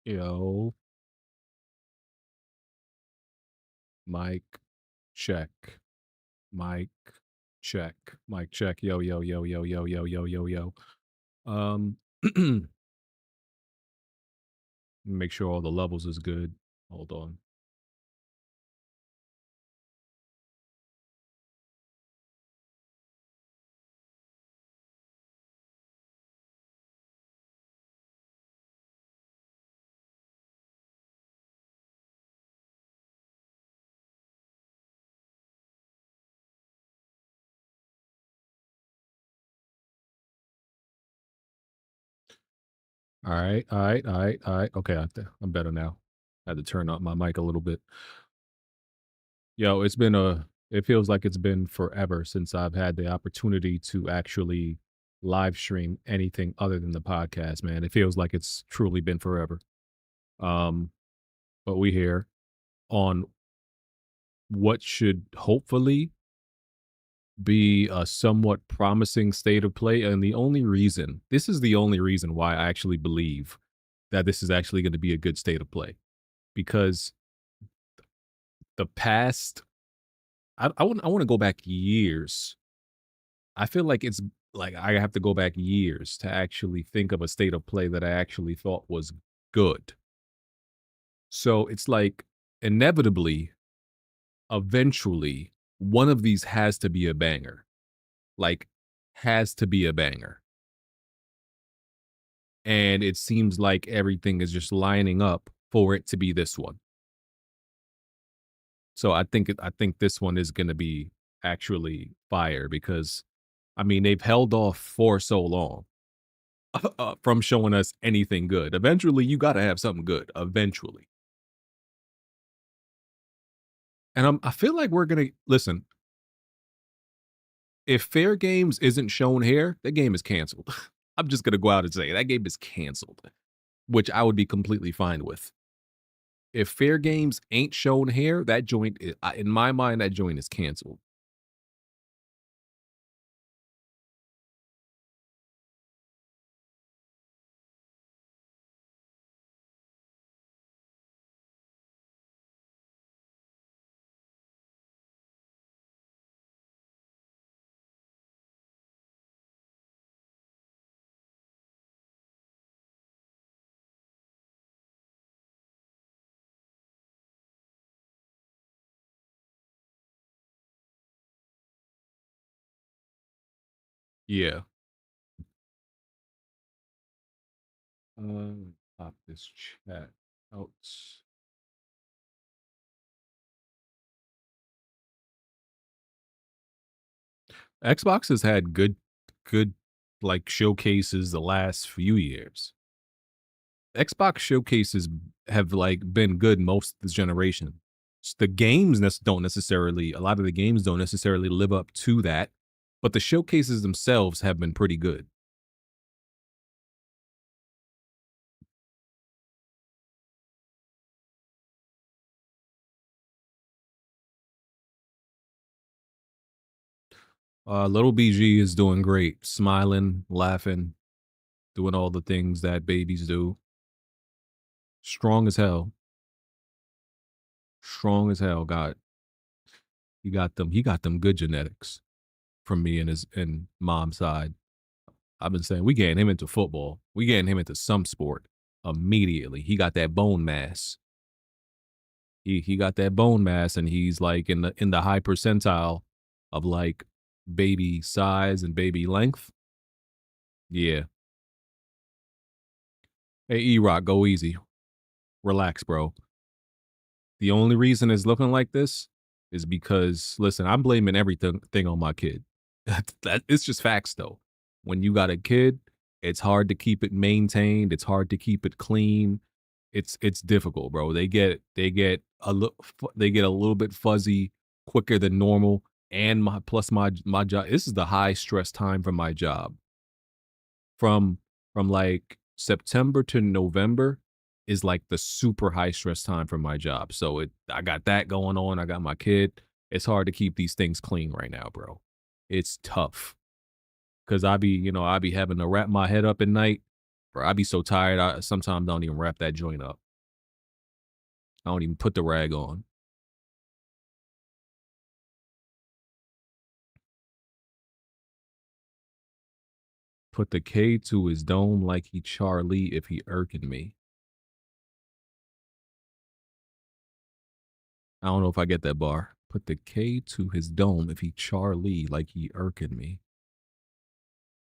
Yo, mic check. Mic check. Mic check. Yo, yo, yo, yo, yo, yo, yo, yo, yo. Um, make sure all the levels is good. Hold on. All right, all right, all right, all right. Okay, I'm better now. I had to turn up my mic a little bit. Yo, it feels like it's been forever since I've had the opportunity to actually live stream anything other than the podcast, man. It feels like it's truly been forever. Um, but we here on what should hopefully be a somewhat promising state of play. And this is the only reason why I actually believe that this is actually going to be a good state of play because the past, I want to go back years. I feel like it's like I have to go back years to actually think of a state of play that I actually thought was good. So it's like inevitably, eventually, one of these has to be a banger. Like, has to be a banger. And it seems like everything is just lining up for it to be this one. So I think this one is gonna be actually fire because, I mean, they've held off for so long, from showing us anything good. Eventually, you gotta have something good, eventually. And I feel like we're gonna listen, if Fair Games isn't shown here, that game is canceled. I'm just gonna go out and say that game is canceled, which I would be completely fine with. If Fair Games ain't shown here, that joint in my mind, that joint is canceled. Yeah. Pop this chat out. Xbox has had good, like, showcases the last few years. Xbox showcases have, like, been good most of this generation. The games don't necessarily a lot of the games don't necessarily live up to that, but the showcases themselves have been pretty good. Little BG is doing great, smiling, laughing, doing all the things that babies do. Strong as hell. Strong as hell. He got them good genetics from me and his and mom's side. I've been saying we getting him into football. We getting him into some sport immediately. He got that bone mass. He got that bone mass and he's like in the high percentile of like baby size and baby length. Yeah. Hey E Rock, go easy. Relax, bro. The only reason it's looking like this is because listen, I'm blaming everything thing on my kid. That it's just facts though. When you got a kid, it's hard to keep it maintained. It's hard to keep it clean. It's difficult, bro. They get a little bit fuzzy quicker than normal. And my job. This is the high stress time for my job. From like September to November is like the super high stress time for my job. So I got that going on. I got my kid. It's hard to keep these things clean right now, bro. It's tough because I be having to wrap my head up at night Bro, I be so tired. I sometimes don't even wrap that joint up. I don't even put the rag on. Put the K to his dome like he Charlie if he irking me. I don't know if I get that bar. Put the K to his dome if he Charlie like he irking me.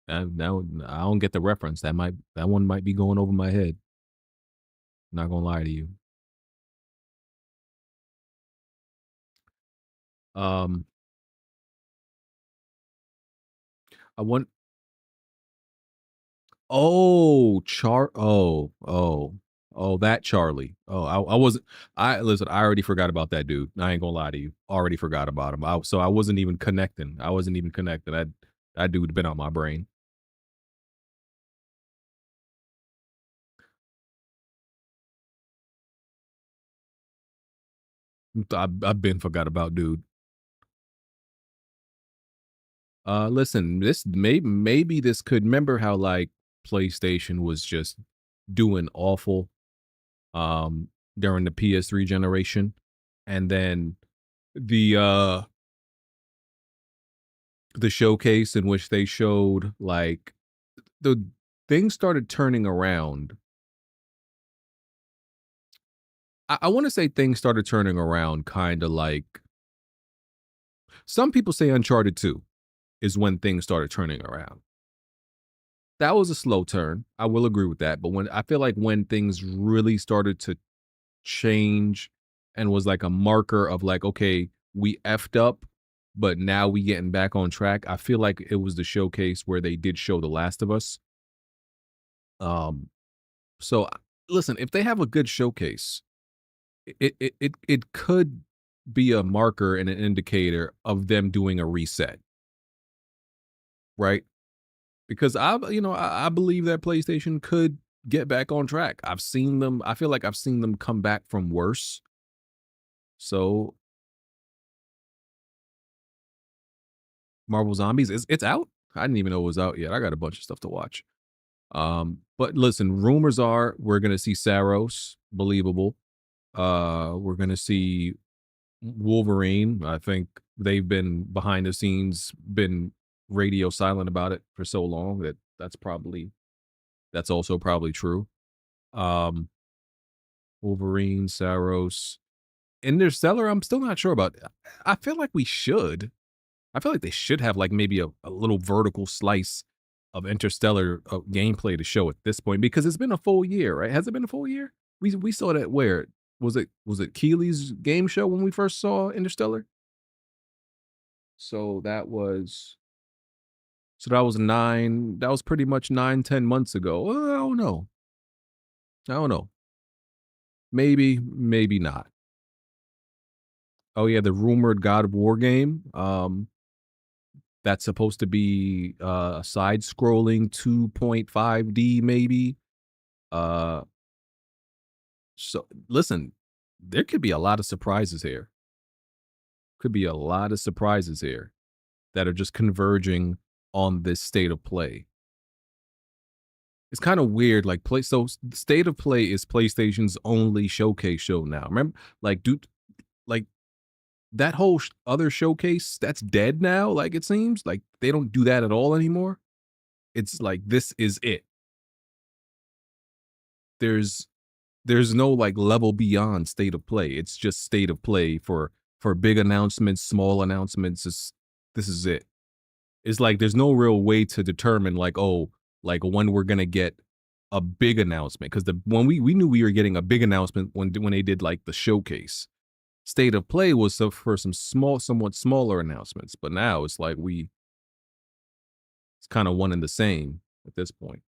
I don't get the reference. That one might be going over my head. Not gonna lie to you. Um, I want. Oh, that Charlie. Oh, I wasn't. I listen. I already forgot about that dude. I ain't gonna lie to you. Already forgot about him. So I wasn't even connecting. I wasn't even connecting. That dude been on my brain. I've been forgot about dude. Listen, this maybe this could remember how like PlayStation was just doing awful during the PS3 generation, and then the uh the showcase in which they showed like the things started turning around. I want to say things started turning around kind of like some people say Uncharted 2 is when things started turning around. That was a slow turn. I will agree with that. But when I feel like when things really started to change and was like a marker of like, okay, we effed up, but now we getting back on track. I feel like it was the showcase where they did show The Last of Us. Um, so listen, if they have a good showcase, it could be a marker and an indicator of them doing a reset, right? Because I believe that PlayStation could get back on track. I've seen them. I feel like I've seen them come back from worse. So Marvel Zombies it's out. I didn't even know it was out yet. I got a bunch of stuff to watch. But listen, rumors are we're gonna see Saros, believable. We're gonna see Wolverine. I think they've been behind the scenes, been radio silent about it for so long that that's also probably true. Um, Wolverine, Saros, Interstellar. I'm still not sure about. I feel like we should. I feel like they should have like maybe a little vertical slice of Interstellar gameplay to show at this point because it's been a full year, right? Has it been a full year? We saw that where was it Keeley's game show when we first saw Interstellar? So that was 9 that was pretty much 9-10 months ago. Well, I don't know. I don't know. Maybe, maybe not. Oh yeah, the rumored God of War game. That's supposed to be side scrolling 2.5D maybe. Uh so listen, there could be a lot of surprises here. Could be a lot of surprises here that are just converging on this state of play. It's kind of weird. Like play, so State of Play is PlayStation's only showcase show now. Remember, like, dude, like that whole other showcase that's dead now. Like it seems like they don't do that at all anymore. It's like this is it. There's there's no like level beyond State of Play. It's just State of Play for big announcements, small announcements. This is it. It's like there's no real way to determine like, oh, like when we're gonna get a big announcement. Because the when we knew we were getting a big announcement when they did like the showcase. State of Play was for some somewhat smaller announcements, but now it's like it's kind of one and the same at this point.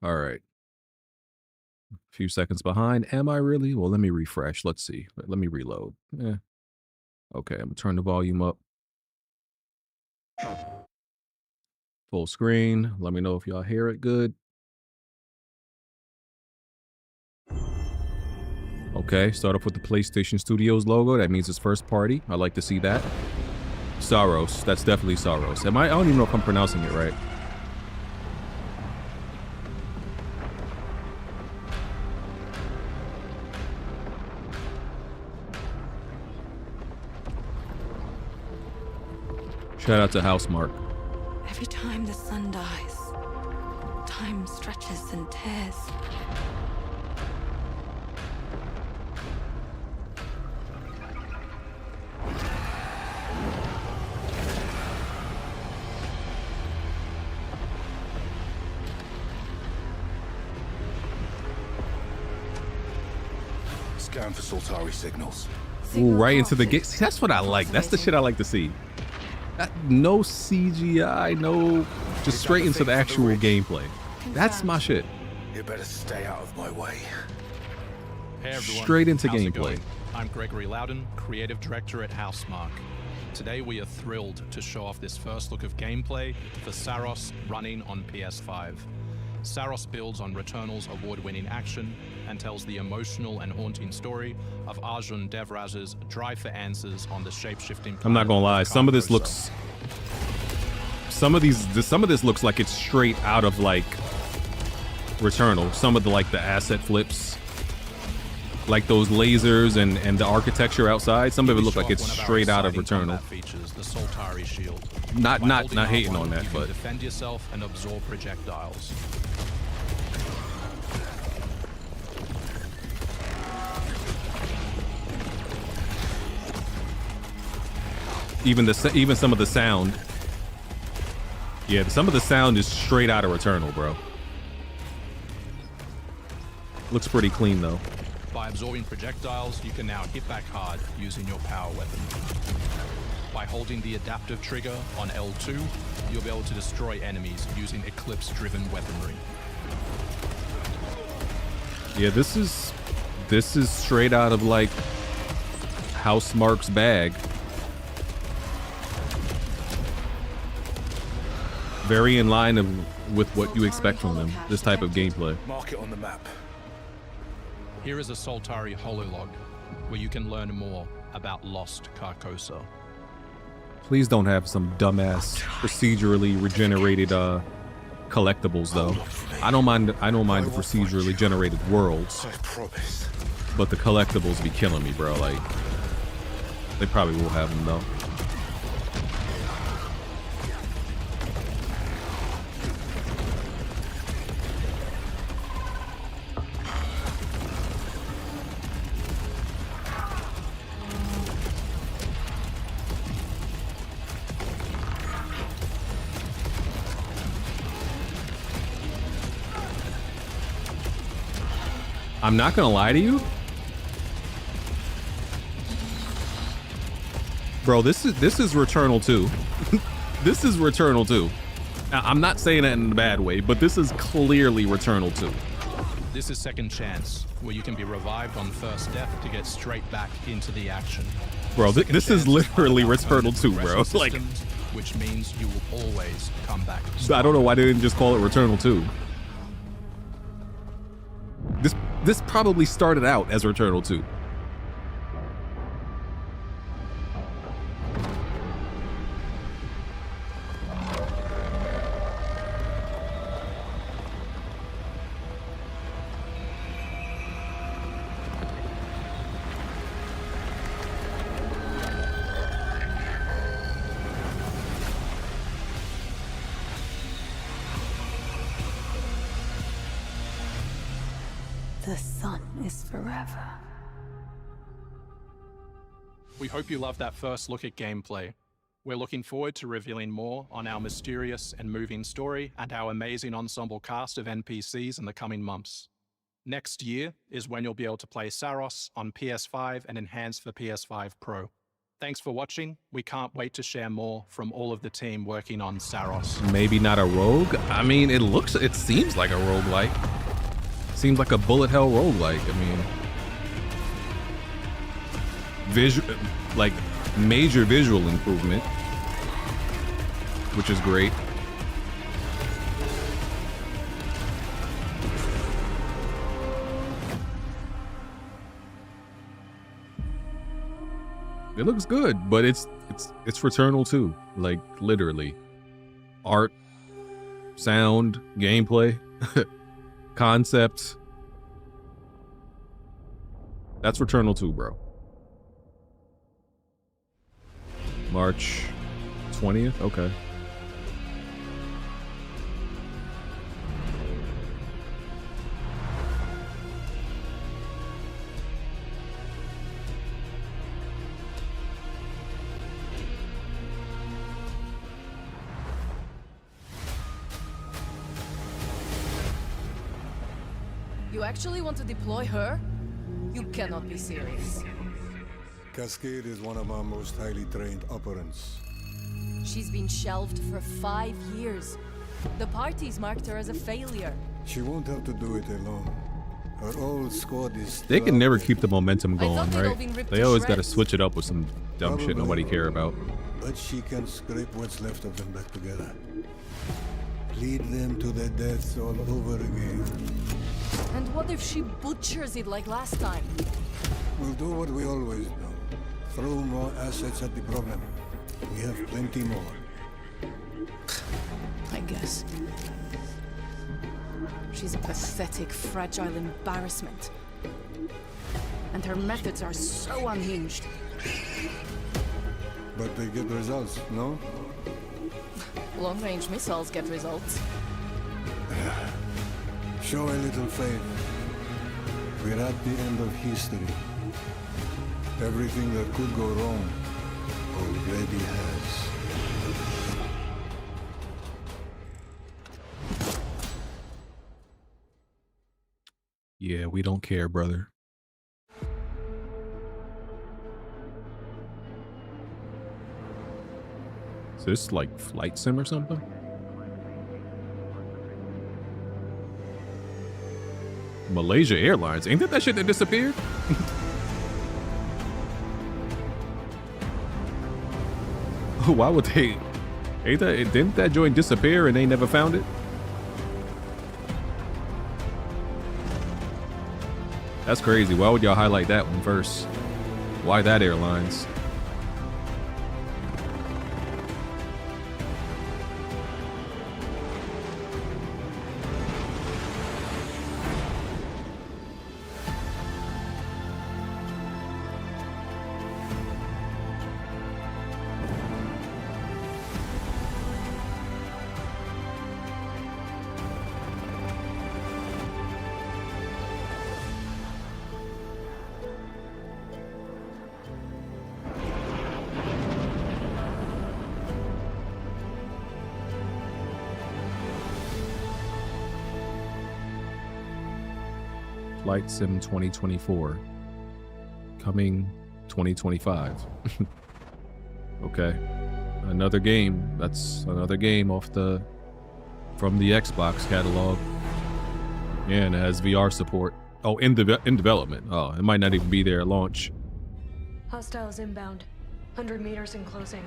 All right. A few seconds behind. Am I really? Well, let me refresh. Let's see. Let me reload. Okay, I'm gonna turn the volume up. Full screen. Let me know if y'all hear it good. Okay, start off with the PlayStation Studios logo. That means it's first party. I like to see that. Saros. That's definitely Saros. I don't even know if I'm pronouncing it right. Shout out to Housemark. Every time the sun dies, time stretches and tears. Scan for Soltari signals. Ooh, right into the gate. That's what I like. That's the shit I like to see. No CGI, no, just straight into the actual gameplay. That's my shit. You better stay out of my way. Hey everyone, Straight into how's it gameplay. going? I'm Gregory Loudon, Creative Director at Housemark. Today we are thrilled to show off this first look of gameplay for Saros running on PS5. Saros builds on Returnal's award-winning action and tells the emotional and haunting story of Arjun Devraz's drive for answers on the shape-shifting planet. I'm not gonna lie, some of this looks, some of this looks like it's straight out of like Returnal. Some of the like the asset flips, like those lasers and the architecture outside. Some of it look like it's straight out of Returnal. Features the Soltari shield. Not hating on that, but defend yourself and absorb projectiles. even some of the sound. Yeah, some of the sound is straight out of Returnal, bro. Looks pretty clean though. By absorbing projectiles, you can now hit back hard using your power weapon. By holding the adaptive trigger on L2, you'll be able to destroy enemies using Eclipse-driven weaponry. Yeah, this is straight out of like Housemark's bag. Very in line with what you expect from them. This type of gameplay. Mark it on the map. Here is a Soltari hololog, where you can learn more about Lost Carcosa. Please don't have some dumbass procedurally regenerated collectibles though. I don't mind the procedurally generated worlds, I promise. but the collectibles be killing me, bro. Like, they probably will have them though. I'm not gonna lie to you, bro. This is Returnal 2. This is Returnal 2. Now, I'm not saying that in a bad way, but this is clearly Returnal 2. This is Second Chance, where you can be revived on first death to get straight back into the action. Bro, this is literally Returnal 2, bro. Like, which means you will always come back. I don't know why they didn't just call it Returnal 2. This probably started out as Returnal 2. The sun is forever. We hope you loved that first look at gameplay. We're looking forward to revealing more on our mysterious and moving story and our amazing ensemble cast of NPCs in the coming months. Next year is when you'll be able to play Saros on PS5 and enhanced for PS5 Pro. Thanks for watching. We can't wait to share more from all of the team working on Saros. Maybe not a rogue. I mean, it seems like a roguelike. Seems like a bullet hell roguelike. I mean, major visual improvement, which is great. It looks good, but it's Returnal 2. Like literally. Art, sound, gameplay, concept. That's Returnal 2, bro. March 20th? Okay. You actually want to deploy her? You cannot be serious. Cascade is one of our most highly trained operants. She's been shelved for 5 years. The parties marked her as a failure. She won't have to do it alone. Her old squad is They can still never out there, keep the momentum I thought going, they'd all right? been ripped They to always got to shreds. switch it up with some dumb shit nobody care about. but she can scrape what's left of them back together. Lead them to their deaths all over again. And what if she butchers it like last time? We'll do what we always do. Throw more assets at the problem. We have plenty more. I guess. She's a pathetic, fragile embarrassment. And her methods are so unhinged. But they get results, no? Long-range missiles get results. Show a little faith. We're at the end of history. Everything that could go wrong already has. Yeah, we don't care, brother. Is this like flight sim or something? Malaysia Airlines. Ain't that shit that disappeared? Why would they? Didn't that joint disappear and they never found it? That's crazy. Why would y'all highlight that one first? Why that airlines? Flight Sim 2024. Coming 2025. Okay. Another game. That's another game from the Xbox catalog. Yeah, and it has VR support. Oh, in development. Oh, it might not even be there at launch. Hostiles inbound. 100 meters in closing.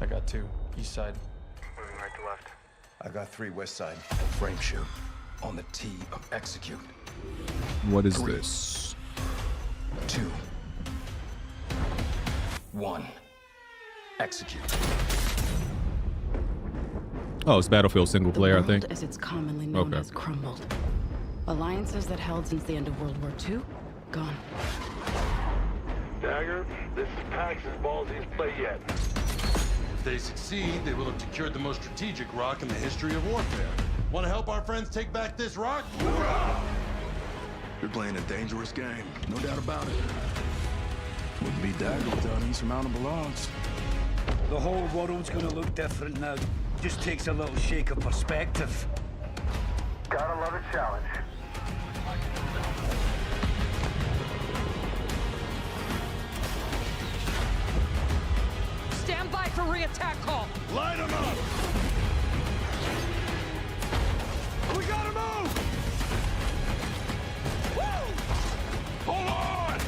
I got 2. East side. Moving right to left. I got 3 west side. Frame shoot. On the T of execute. What is 3, this? 2, 1. Execute. Oh, it's Battlefield single player, I think. As it's commonly known Okay. has crumbled. Alliances that held since the end of World War II, gone. Dagger, this is Pax's ballsiest play yet. If they succeed, they will have secured the most strategic rock in the history of warfare. Want to help our friends take back this rock? You're playing a dangerous game, no doubt about it. Wouldn't be Dagger without insurmountable odds. The whole world's gonna look different now. Just takes a little shake of perspective. Gotta love a challenge. Stand by for re-attack call. Light them up! We gotta move! Woo! Hold on!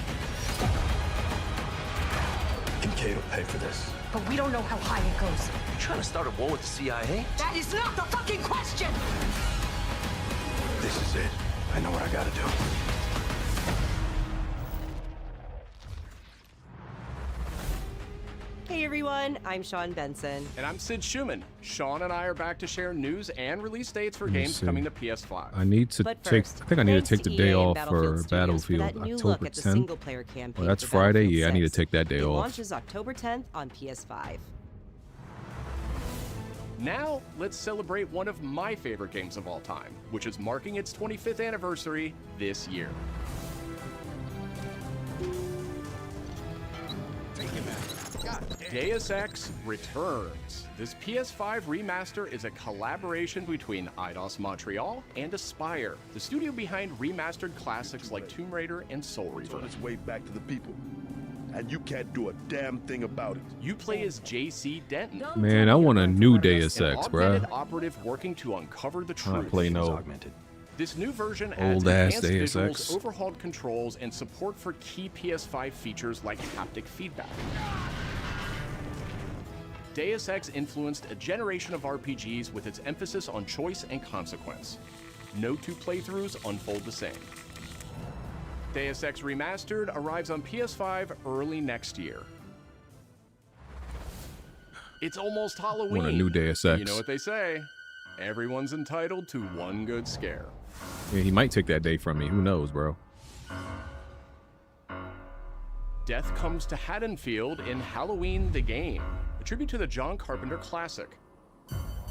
Kincaid will pay for this. But we don't know how high it goes. You trying to start a war with the CIA? That is not the fucking question! This is it. I know what I gotta do. Hey everyone, I'm Sean Benson. And I'm Sid Schumann. Sean and I are back to share news and release dates for Let me games see. coming to PS5. I need to But take. first, I think I need to thanks take the to day EA and off Battlefield for Studios Battlefield for that new October look at the 10th. single-player campaign Well, that's for Friday. Battlefield Yeah, I need to 6. take that day It off. launches October 10th on PS5. Now, let's celebrate one of my favorite games of all time, which is marking its 25th anniversary this year. Deus Ex returns. This PS5 remaster is a collaboration between Eidos Montreal and Aspyr, the studio behind remastered classics like Tomb Raider and Soul It's Reaver. on its way back to the people. And you can't do a damn thing about it. You play as JC Denton, Man, I want a new Deus an Ex, augmented bruh. operative working to uncover the I don't truth. play no This new version old adds ass enhanced Deus visuals, Ex. overhauled controls, and support for key PS5 features like haptic feedback. Deus Ex influenced a generation of RPGs with its emphasis on choice and consequence. No two playthroughs unfold the same. Deus Ex Remastered arrives on PS5 early next year. It's almost Halloween. Want a new Deus Ex. You know what they say. Everyone's entitled to one good scare. Yeah, he might take that day from me. Who knows, bro? Death comes to Haddonfield in Halloween the Game, a tribute to the John Carpenter classic.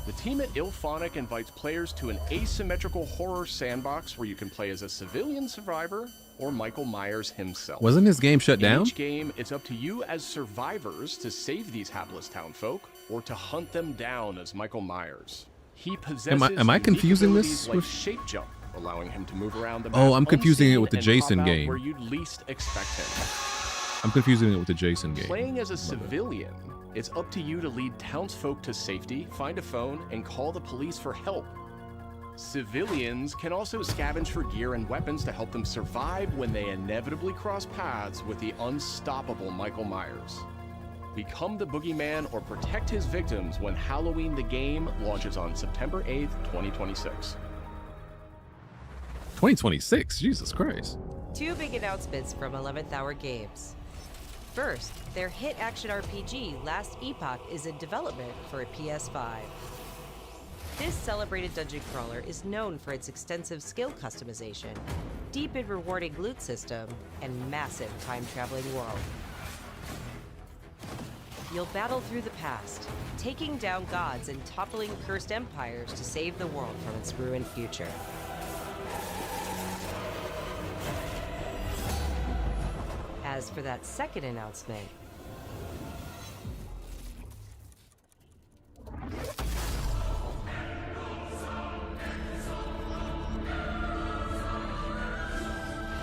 The team at Ilphonic invites players to an asymmetrical horror sandbox where you can play as a civilian survivor or Michael Myers himself. Wasn't this game shut In down? each game, it's up to you as survivors to save these hapless townfolk or to hunt them down as Michael Myers. He possesses Am I unique confusing abilities this like with- shape jump, allowing him to move around the map Oh, I'm confusing it unseen with the and Jason pop out game. where you'd least expect him. I'm confusing it with the Jason game. Playing as a civilian, it's up to you to lead townsfolk to safety, find a phone, and call the police for help. Civilians can also scavenge for gear and weapons to help them survive when they inevitably cross paths with the unstoppable Michael Myers. Become the boogeyman or protect his victims when Halloween the Game launches on September 8th, 2026. 2026? Jesus Christ. Two big announcements from 11th Hour Games. First, their hit action RPG Last Epoch is in development for a PS5. This celebrated dungeon crawler is known for its extensive skill customization, deep and rewarding loot system, and massive time-traveling world. You'll battle through the past, taking down gods and toppling cursed empires to save the world from its ruined future. As for that second announcement,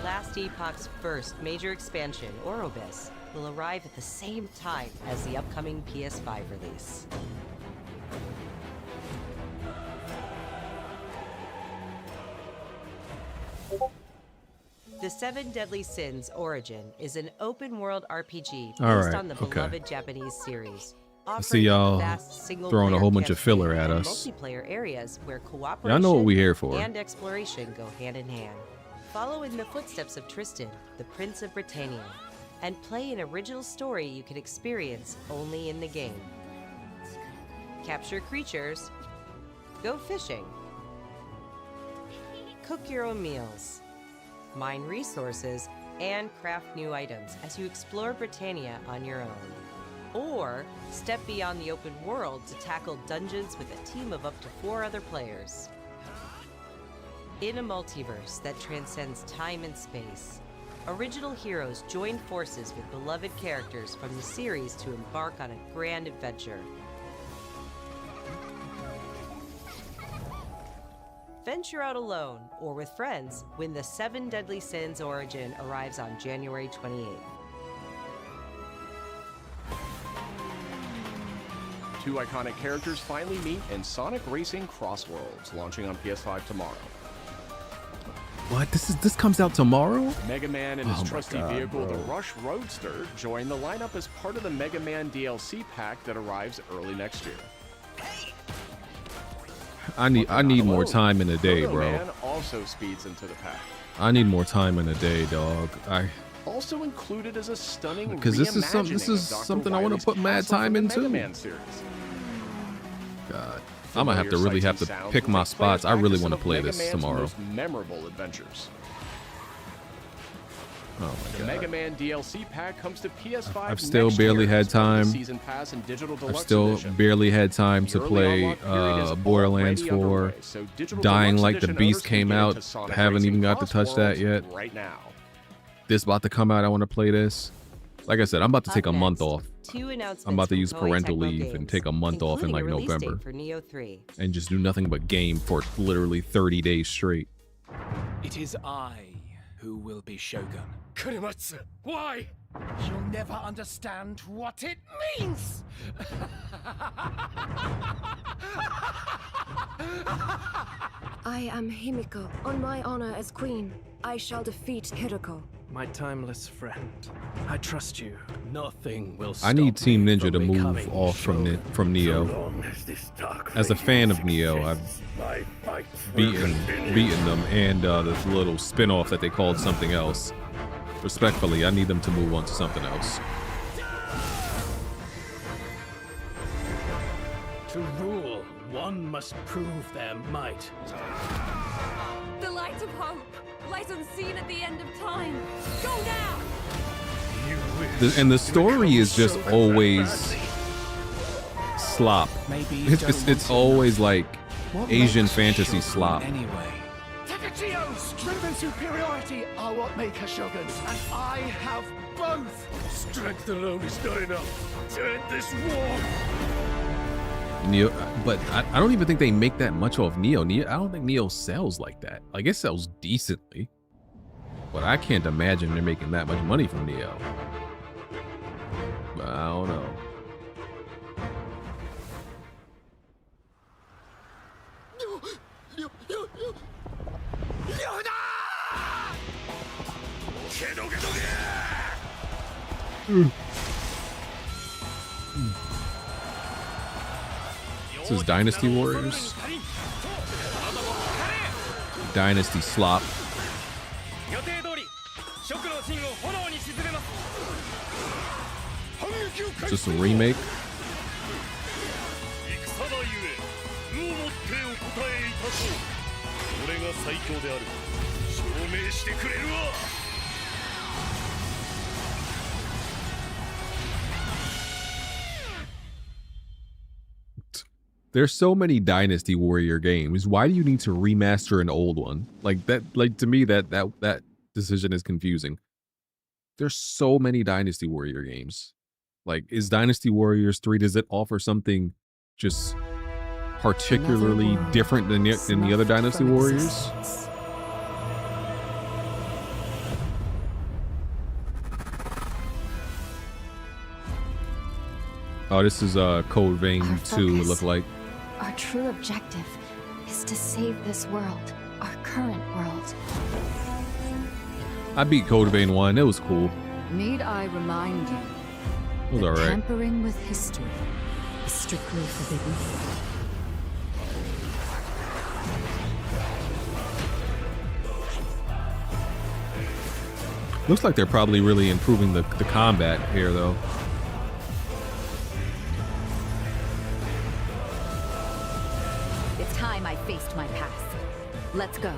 Last Epoch's first major expansion, Orobis, will arrive at the same time as the upcoming PS5 release. The Seven Deadly Sins Origin is an open-world RPG based All right, on the okay. beloved Japanese series. I see y'all throwing a whole bunch of filler at us. Multiplayer areas where cooperation Y'all know what we here for. and exploration go hand in hand. Follow in the footsteps of Tristan, the Prince of Britannia, and play an original story you can experience only in the game. Capture creatures, go fishing, cook your own meals, mine resources, and craft new items as you explore Britannia on your own. Or step beyond the open world to tackle dungeons with a team of up to 4 other players. In a multiverse that transcends time and space, original heroes join forces with beloved characters from the series to embark on a grand adventure. Venture out alone or with friends when the Seven Deadly Sins Origin arrives on January 28th. Two iconic characters finally meet in Sonic Racing Crossworlds, launching on PS5 tomorrow. What? This comes out tomorrow? Mega Man and his Oh my trusty God, vehicle, the bro. Rush Roadster, join the lineup as part of the Mega Man DLC pack that arrives early next year. I need more time in the day, Turbo bro. Man also speeds into the pack. I need more time in the day, dog. Also included is a stunning because this is something I want to put mad time into. Mega Man series. God, I'm gonna have to really have to pick my spots. I really want to play this tomorrow. Most memorable adventures. Oh my The God. Mega Man DLC pack comes to PS5. I've still next barely year had as part of the time. Season Pass and Digital I've Deluxe still Edition. barely had time to The early play unlock period is Borderlands already 4. underway, so Digital Dying Deluxe Like the Edition Beast owners can came get out. into Sonic Haven't Racing even got to Cross touch that Worlds yet. right now. This about to come out. I want to play this. Like I said, I'm about to take a month off. Two announcements I'm about to from use Koei parental Tecmo leave Games, and take a month off in like including a release November date for Neo 3. and just do nothing but game for literally 30 days straight. It is I who will be Shogun. Kurimatsu, why? You'll never understand what it means! I am Himiko. On my honor as queen, I shall defeat Hiroko. My timeless friend, I trust you. Nothing will stop I need Team me Ninja to from move becoming off from Shogun. Neo. As a fan of Neo, I've beaten them and this little spin-off that they called something else. Respectfully, I need them to move on to something else. To rule, one must prove their might. The light of hope lies unseen at the end of time. Go now! And the story is just always slop. It's always like Asian fantasy slop. Anyway. Takachio's strength and superiority are what make us shoguns, and I have both. Strength alone is not enough to end this war. Neo, but I don't even think they make that much off Neo. I don't think Neo sells like that. Like, it sells decently, but I can't imagine they're making that much money from Neo. But I don't know. This is Dynasty Warriors. Dynasty slop. Is this a remake? There's so many Dynasty Warrior games. Why do you need to remaster an old one? Like that, like to me that decision is confusing. There's so many Dynasty Warrior games. Like, is Dynasty Warriors 3, does it offer something just particularly different than the other Dynasty Warriors? Oh, this is Code Vein 2, it look like. Our true objective is to save this world, our current world. I beat Code Vein 1, it was cool. Need I remind you? It was alright. Tampering with history is strictly forbidden. Looks like they're probably really improving the combat here, though. It's time I faced my past. Let's go.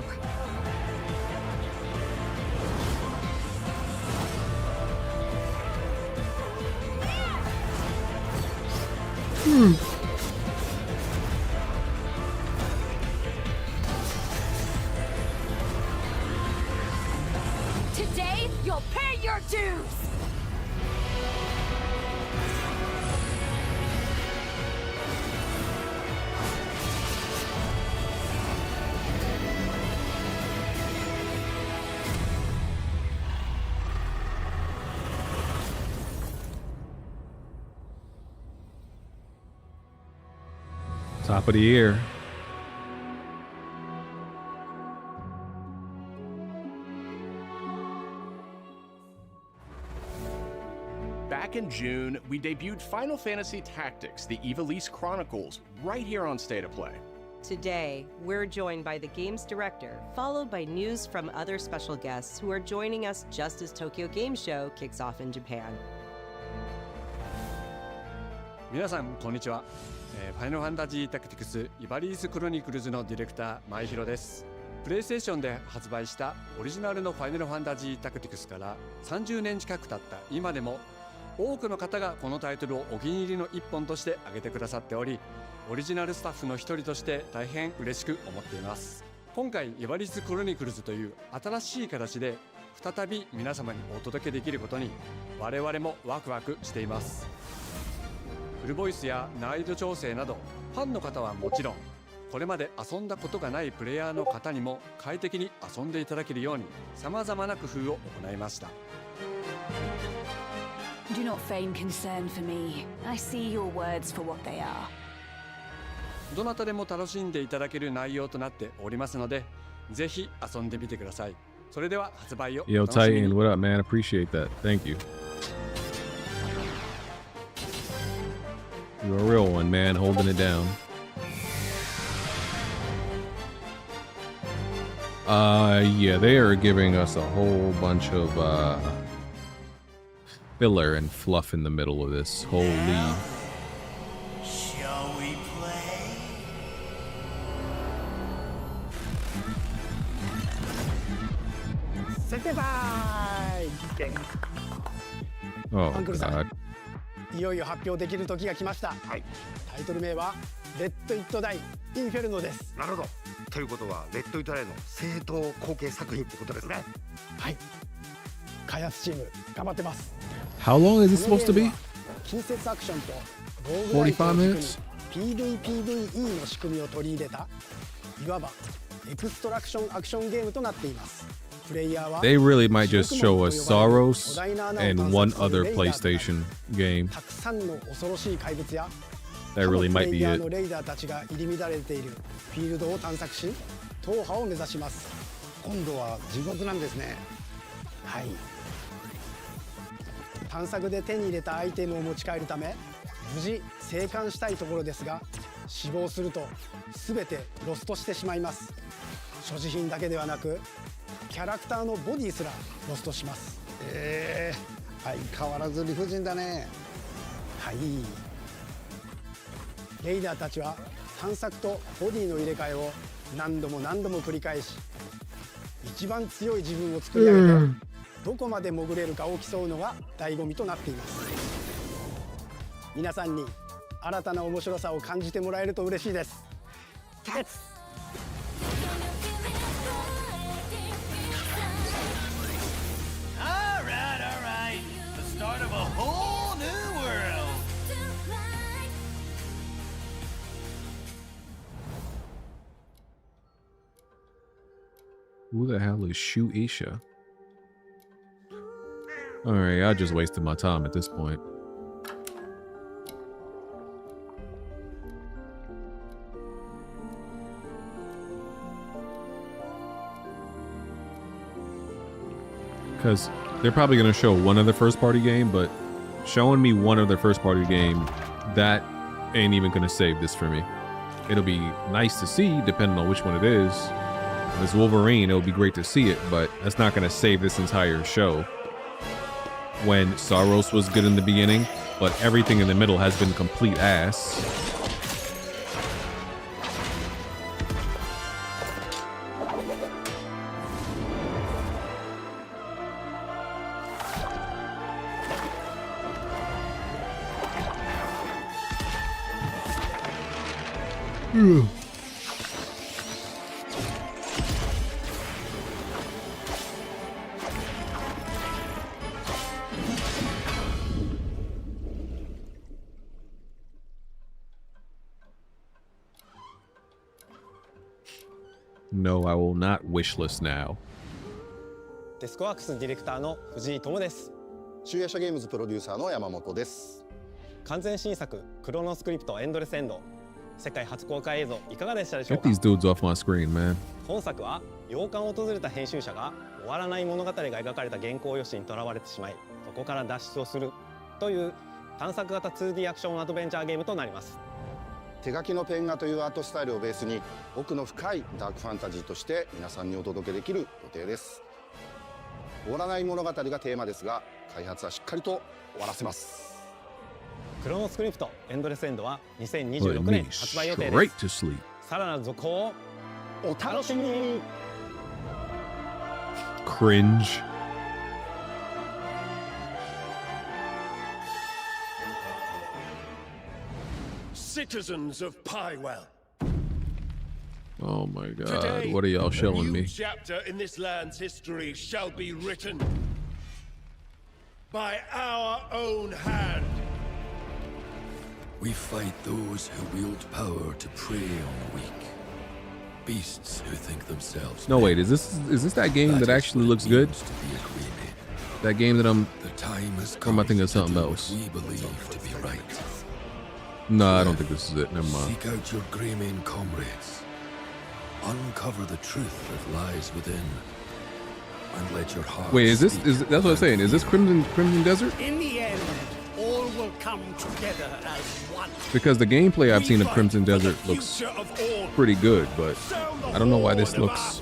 Today, you'll pay your dues! Top of the year. Back in June, we debuted Final Fantasy Tactics: The Ivalice Chronicles right here on State of Play. Today, we're joined by the game's director, followed by news from other special guests who are joining us just as Tokyo Game Show kicks off in Japan. 皆さんこんにちは。ファイナルファンタジータクティクスイバリーズクロニクルズのディレクター前広です。プレイステーションで発売したオリジナルのファイナルファンタジータクティクスから30年近く経った今でも多くの方がこのタイトルをお気に入りの一本として挙げてくださっており、オリジナルスタッフの一人として大変嬉しく思っています。今回イバリーズクロニクルズという新しい形で再び皆様にお届けできることに我々もワクワクしています。フルボイスや難易度調整などファンの方はもちろん、これまで遊んだことがないプレイヤーの方にも快適に遊んでいただけるように様々な工夫を行いました。 Do not feign concern for me. I see your words for what they are. どなたでも楽しんでいただける内容となっておりますので、ぜひ遊んでみてください。それでは発売をお Yo, 楽しみに。 Titan, what up, man? Appreciate that. Thank you. You're a real one, man, holding it down. Yeah, they are giving us a whole bunch of filler and fluff in the middle of this. Holy. Shall we play? Oh, God. いよいよ発表できる時が来ました。はい。タイトル名はレッド・イット・ダイ・インフェルノです。なるほど。ということはレッド・イット・ダイの正当後継作品ってことですね。はい。開発チーム頑張ってます。 How long is it supposed to be? 近接アクションとローグライトを45軸に PVPVE の仕組みを取り入れたいわばエクストラクションアクションゲームとなっています。 They really might just show us Soros and one other PlayStation game. That really might be it. レイダーたちが入り乱れているフィールドを探索し、踏破を目指します。今度は地獄なんですね。はい。探索で手に入れたアイテムを持ち帰るため、無事生還したいところですが、死亡すると全てロストしてしまいます。所持品だけではなく、 キャラクターのボディすらロストします。相変わらず理不尽だね。はい。レイダーたちは探索とボディの入れ替えを何度も何度も繰り返し、一番強い自分を作り上げてどこまで潜れるかを競うのが醍醐味となっています。皆さんに新たな面白さを感じてもらえると嬉しいです。キャッツ。 Start of a whole new world. Who the hell is Shueisha? Alright, I just wasted my time at this point. Because they're probably going to show one other first-party game, but showing me one other first-party game, that ain't even going to save this for me. It'll be nice to see, depending on which one it is. If it's Wolverine, it'll be great to see it, but that's not going to save this entire show. When Saros was good in the beginning, but everything in the middle has been complete ass. No, I will not wishlist now. デスコワークスディレクターの藤井智です。集英社ゲームズプロデューサーの山本です。完全新作クロノスクリプトエンドレスエンド、世界初公開映像いかがでしたでしょう Get か。 these dudes off my screen, man. 本作は洋館を訪れた編集者が終わらない物語が描かれた原稿用紙にとらわれてしまい、そこから脱出をするという探索型 2D アクションアドベンチャーゲームとなります。手書きのペン画というアートスタイルをベースに奥の深いダークファンタジーとして皆さんにお届けできる予定です。終わらない物語がテーマですが、開発はしっかりと終わらせます。クロノスクリプトエンドレスエンドは2026年発売予定です。さらなる続報をお楽しみに。Cringe. Citizens of Pywell. Oh my God! Today, What are y'all showing a new me? chapter in this land's history shall be written by our own hand. We fight those who wield power to prey on the weak. Beasts who think themselves. No, wait. Is this that game that actually looks good? That game that I'm. The time has Or come. am I thinking of something else? We believe to be right. No, I don't think this is it. Never mind. Seek out your Greymane comrades. Uncover the truth that lies within. And let your heart. Wait, that's what I'm saying? Is this Crimson Desert? In the end, all will come together as one. Because the gameplay I've seen of Crimson Desert looks pretty good, but I don't know why this looks.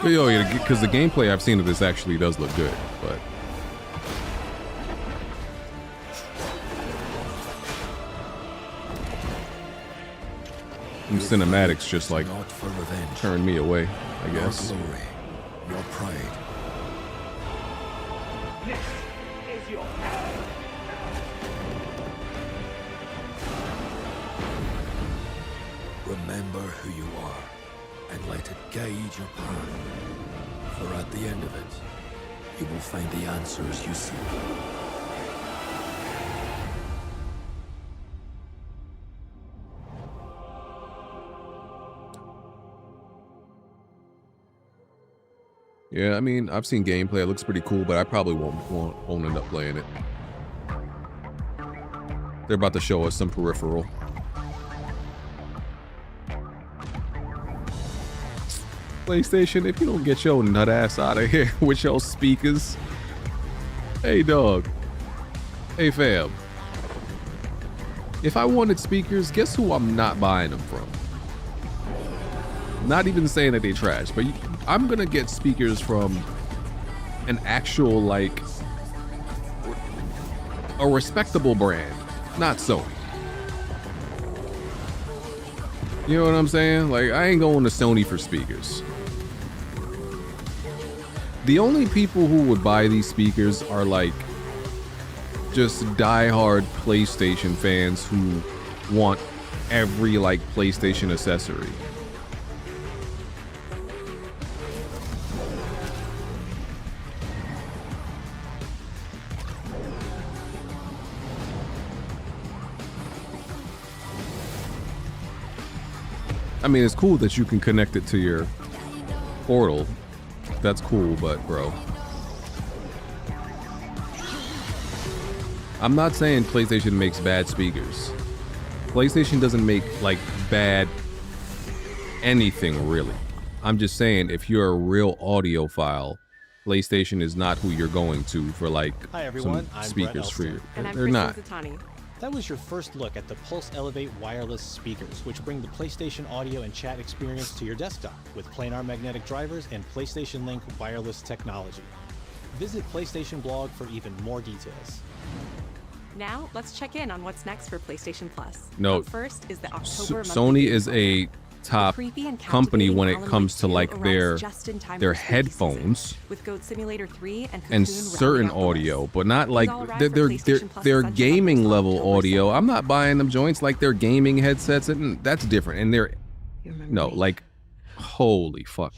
Yo, yeah, because the gameplay I've seen of this actually does look good, but. And cinematics just like turned me away, I guess. Your glory, your pride. This is your Remember who you are and let it guide your path. For at the end of it, you will find the answers you seek. Yeah, I mean, I've seen gameplay. It looks pretty cool, but I probably won't end up playing it. They're about to show us some peripheral. PlayStation, if you don't get your nut ass out of here with your speakers. Hey, dog. Hey, fam. If I wanted speakers, guess who I'm not buying them from? Not even saying that they trash, but I'm gonna get speakers from an actual, like, a respectable brand, not Sony. You know what I'm saying? Like, I ain't going to Sony for speakers. The only people who would buy these speakers are, like, just diehard PlayStation fans who want every, like, PlayStation accessory. I mean, it's cool that you can connect it to your portal. That's cool, but bro. I'm not saying PlayStation makes bad speakers. PlayStation doesn't make, like, bad anything, really. I'm just saying, if you're a real audiophile, PlayStation is not who you're going to for, like, Hi everyone, some I'm speakers for Brett you. Elston. And They're not. That was your first look at the Pulse Elevate wireless speakers, which bring the PlayStation audio and chat experience to your desktop with planar magnetic drivers and PlayStation Link wireless technology. Visit PlayStation blog for even more details. Now, let's check in on what's next for PlayStation Plus. No, Up first is the October Sony is a top company when it comes to, like, their headphones with Goat Simulator 3 and certain audio, but not like their gaming level audio. I'm not buying them joints like their gaming headsets, and that's different. And they're no, like, holy fuck.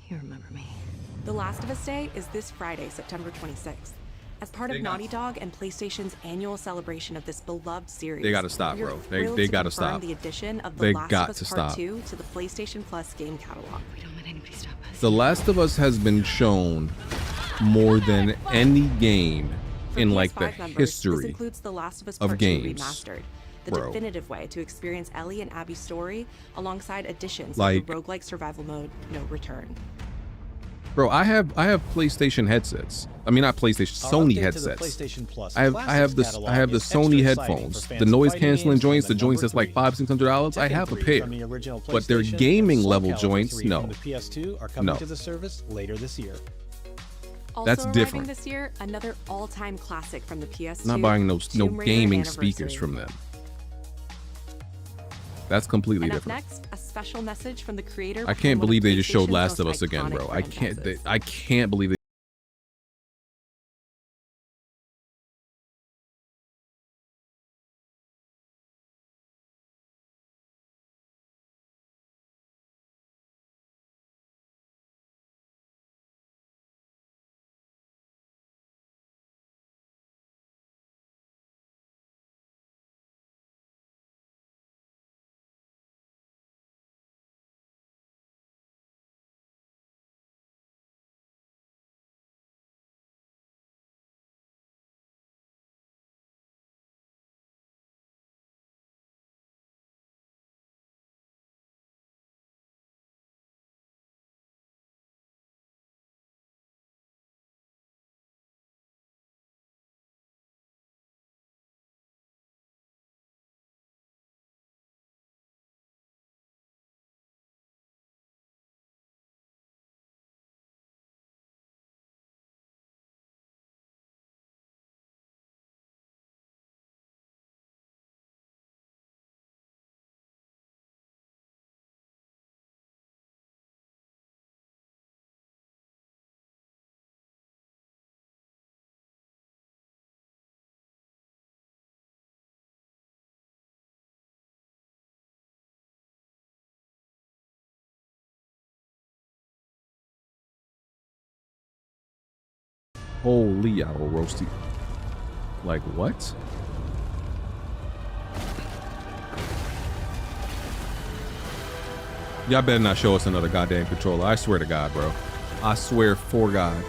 You remember me. The Last of Us Day is this Friday, September 26th. As part of Naughty Dog and PlayStation's annual celebration of this beloved series, They gotta stop, bro. They gotta stop. The addition of They The Last got of Us to Part stop. 2 to the PlayStation Plus game catalog. We don't let anybody stop us. The Last of Us has been shown more than any game in, like, the PS5 members, history this includes The Last of Us of Part games. 2 remastered, the Bro. definitive way to experience Ellie and Abby's story, alongside additions Like- like the roguelike survival mode No Return. Bro, I have PlayStation headsets. I mean, not PlayStation, Sony headsets. I have the Sony headphones, the noise canceling joints, the joints that's like $500-$600. I have a pair, but they're gaming level joints. No, the PS2 are coming no. to the service later this year. Also That's arriving different. this year, another all-time classic from the PS2. Not buying no Tomb Raider gaming Anniversary. speakers from them. That's completely And up different. next, a special message from the creator. I behind can't one of believe they just showed PlayStation's Last of most Us again, bro. iconic I can't. franchises. I can't believe it. Holy owl roasty. Like what? Y'all better not show us another goddamn controller. I swear to God, bro. I swear for God.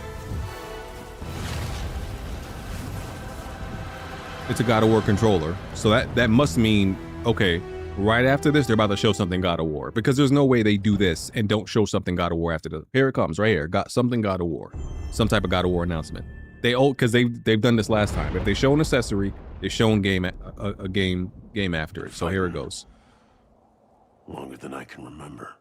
It's a God of War controller. So that must mean, okay, right after this, they're about to show something God of War. Because there's no way they do this and don't show something God of War after this. Here it comes, right here. Got something God of War. Some type of God of War announcement. Because they've done this last time. If they show an accessory, they're showing a game after it. So here it goes. Longer than I can remember.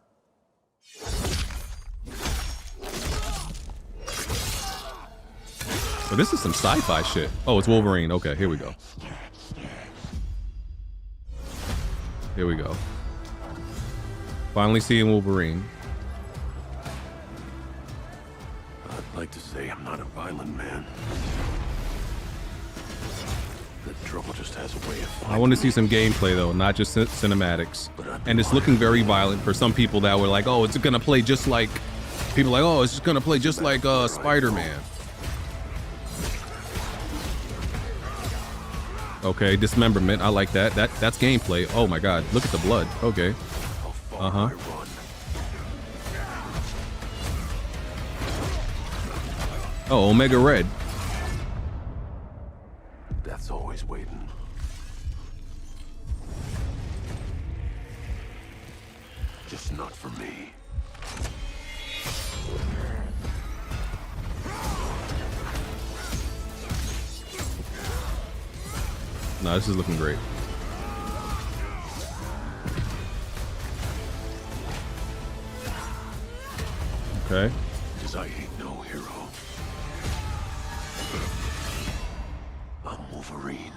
But this is some sci-fi shit. Oh, it's Wolverine. Okay, here we go. Here we go. Finally seeing Wolverine. I'd like to say I'm not a violent man. The trouble just has a way of I want to see some gameplay though, not just cinematics. And it's looking very violent for some people that were like, oh, it's gonna play just like, people like, oh, it's just gonna play just like Spider-Man. Okay, dismemberment, I like that. That's gameplay. Oh my God, look at the blood. Okay. Uh-huh. Oh, Omega Red. Death's always waiting. Just not for me. No, this is looking great. Okay. Because I ain't no hero. I'm Wolverine.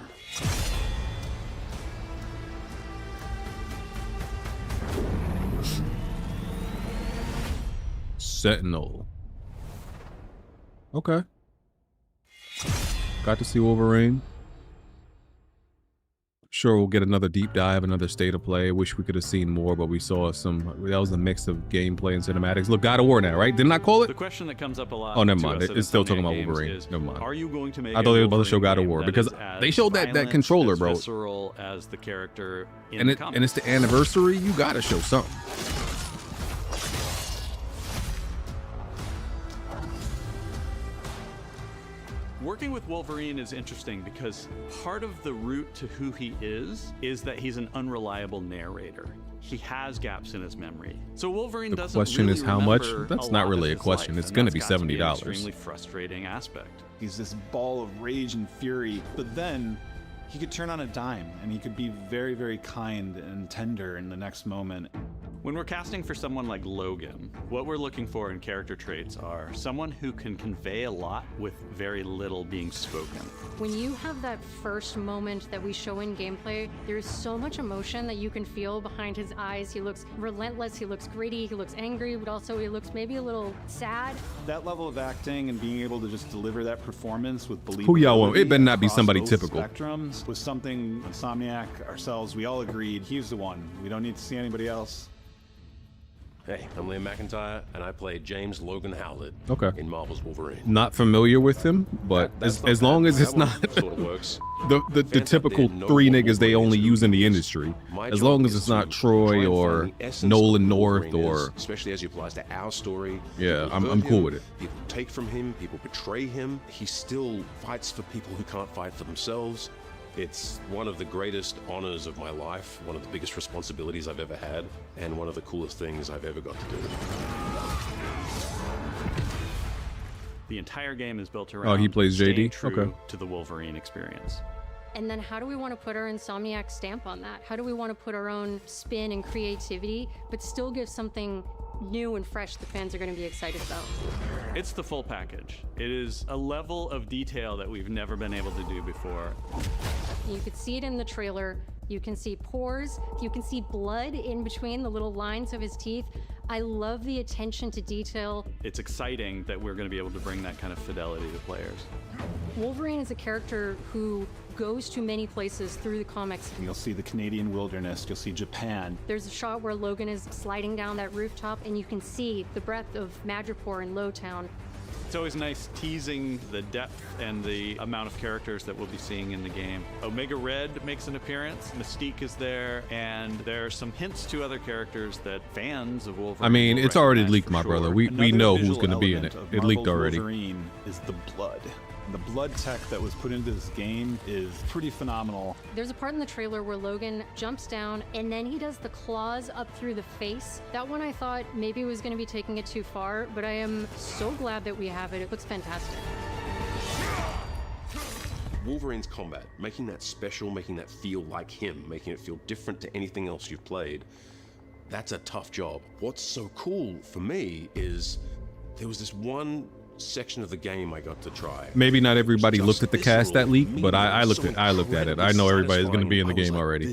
Sentinel. Okay. Got to see Wolverine. Sure, we'll get another deep dive, another state of play. Wish we could have seen more, but we saw some. That was a mix of gameplay and cinematics. Look, God of War now, right? Didn't I call it? The question that comes up a lot. Oh, never to mind. us at It's still talking Insomniac about Games Wolverine. is, Never mind. Are you going to make I thought they were about to Wolverine show God of game War that because is as they showed that violent, controller, as bro. visceral as the character in And the and it's the anniversary. You gotta show something. Working with Wolverine is interesting because part of the route to who he is that he's an unreliable narrator. he has gaps in his memory. So Wolverine The doesn't question really is how much? remember That's a not lot really of a his question. life, It's and gonna that's be got to an $70. extremely frustrating aspect. He's this ball of rage and fury, but then he could turn on a dime and he could be very, very kind and tender in the next moment. When we're casting for someone like Logan, what we're looking for in character traits are someone who can convey a lot with very little being spoken. When you have that first moment that we show in gameplay, there's so much emotion that you can feel behind his eyes. He looks relentless, he looks gritty, he looks angry, but also he looks maybe a little sad. That level of acting and being able to just deliver that performance with believability. Who y'all want? It better not be across somebody both typical. Spectrums was something Insomniac, ourselves, we all agreed he's the one. We don't need to see anybody else. Hey, I'm Liam McIntyre, and I played James Logan Howlett in Marvel's Wolverine. Not familiar with him, but as long as it's not Sort of works. the typical three niggas they only use in the industry. As long as it's not Troy or Nolan North or especially as it applies to our story. Yeah, People I'm hurt cool him, with it. People take from him, people betray him. He still fights for people who can't fight for themselves. It's one of the greatest honors of my life, one of the biggest responsibilities I've ever had, and one of the coolest things I've ever got to do. The entire game is built around he plays staying JD? true Okay. to the Wolverine experience. And then how do we want to put our Insomniac stamp on that? How do we want to put our own spin and creativity, but still give something new and fresh the fans are going to be excited about? It's the full package. It is a level of detail that we've never been able to do before. You could see it in the trailer. You can see pores. You can see blood in between the little lines of his teeth. I love the attention to detail. It's exciting that we're going to be able to bring that kind of fidelity to players. Wolverine is a character who goes to many places through the comics. You'll see the Canadian wilderness, you'll see Japan. There's a shot where Logan is sliding down that rooftop and you can see the breadth of Madripoor in Lowtown. It's always nice teasing the depth and the amount of characters that we'll be seeing in the game. Omega Red makes an appearance, Mystique is there, and there are some hints to other characters that fans of Wolverine I mean, will it's already recognize leaked, for my sure. brother. We Another know who's visual going to be in element it. of It leaked Marvel's already. Wolverine is the blood. The blood tech that was put into this game is pretty phenomenal. There's a part in the trailer where Logan jumps down and then he does the claws up through the face. That one I thought maybe was going to be taking it too far, but I am so glad that we have it. It looks fantastic. Wolverine's combat, making that special, making that feel like him, making it feel different to anything else you've played, that's a tough job. What's so cool for me is there was this one section of the game I got to try. Maybe not everybody looked at the cast that leaked, visceral, but I looked at it. I know everybody's going to be in the game already.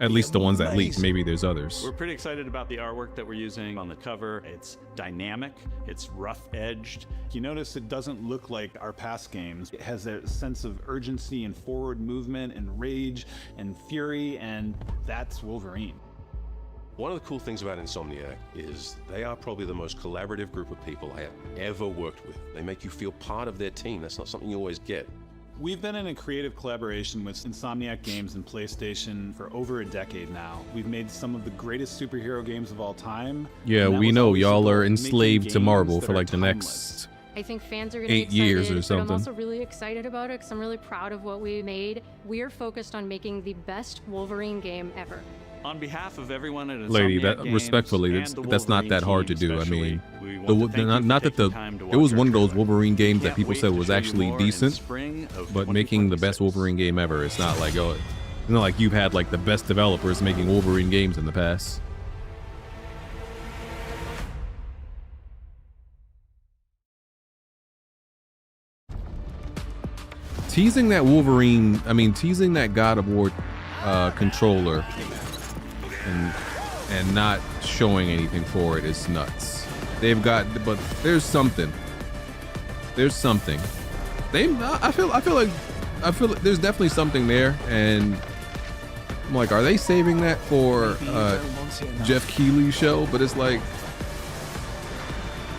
At least the ones that leaked. Maybe there's others. We're pretty excited about the artwork that we're using on the cover. It's dynamic, it's rough-edged. You notice it doesn't look like our past games. It has that sense of urgency and forward movement and rage and fury, and that's Wolverine. One of the cool things about Insomniac is they are probably the most collaborative group of people I have ever worked with. They make you feel part of their team. That's not something you always get. We've been in a creative collaboration with Insomniac Games and PlayStation for over a decade now. We've made some of the greatest superhero games of all time. Yeah, we know y'all are enslaved to Marvel for like the next I think fans are going to be 8 excited, years or but I'm something. also really excited about it because I'm really proud of what we made. We're focused on making the best Wolverine game ever. On behalf of everyone at Insomniac Lady, that Games respectfully, and the that's not Wolverine that hard to team do. I especially, mean, we want to thank you for not that taking time to it was watch one our of those trailer. Wolverine games We that people can't said wait was to show you actually more in decent, spring of but making the best Wolverine game ever. It's not like it's not like you've had like the best developers making Wolverine games in the past. Teasing that Wolverine, teasing that God of War controller and not showing anything for it is nuts. They've got, but there's something. There's something. I feel like there's definitely something there, and I'm like, are they saving that for Jeff Keighley's show? But it's like,